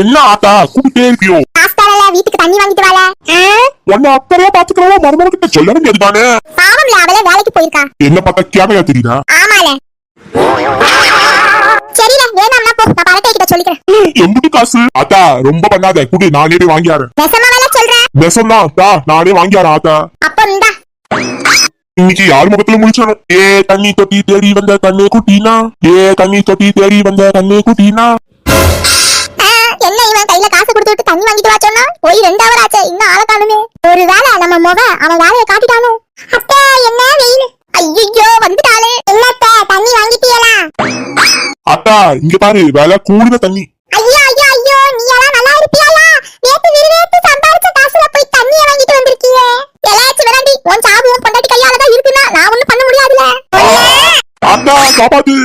என்ன ஆத்தா கூப்பிட்டே இருக்கியோ? வீட்டுக்கு தண்ணி வாங்கிட்டு வால. உன்னை அக்கறையா பாத்துக்கிறவா மருமக கிட்ட சொல்ல வேண்டியதுதானே? பாவம்ல, அவளே வேலைக்கு போயிருக்கா. என்ன பார்த்தா கேமையா தெரியுதா? ஆமால. சரில, வேணாம்னா போ, நான் பரட்டை கிட்ட சொல்லிக்கிறேன். எம்புட்டு காசு? ஆத்தா ரொம்ப பண்ணாத, குடு, நானே போய் வாங்கியாரேன். நெசமா வேலை சொல்றேன்? நெசம்தான் ஆத்தா, நானே வாங்கியாரேன் ஆத்தா. அப்ப இந்தா. இன்னைக்கு யார் முகத்துல முடிச்சணும்? ஏ தண்ணி தொட்டி தேடி வந்த கண்ணே குட்டினா, ஏ தண்ணி தொட்டி தேடி வந்த கண்ணே குட்டினா. என்ன இவன் கையில காசு கொடுத்துட்டு தண்ணி வாங்கிட்டு வா சொன்னா போய் 2 ஹவர் ஆச்சு, இன்னும் ஆள காணுமே. ஒருவேளை நம்ம முக அவன் வேலையை காட்டிட்டானோ? அத்தை என்ன வெயில், ஐயோ வந்துட்டாளே. என்னத்த தண்ணி வாங்கிட்டியலா? அத்தா இங்க பாரு, வேலை கூடுத தண்ணி. ஐயோ ஐயோ ஐயோ, நீ எல்லாம் நல்லா இருப்பியாளா? நேத்து விறுவிறுத்து சம்பாரிச்ச காசுல போய் தண்ணியை வாங்கிட்டு வந்திருக்கீங்க. எலாச்சு வேணாண்டி, உன் சாபு உன் பொண்டாட்டி கையால தான் இருக்குன்னா நான் ஒண்ணும் பண்ண முடியாதுல. அத்தா காப்பாத்து.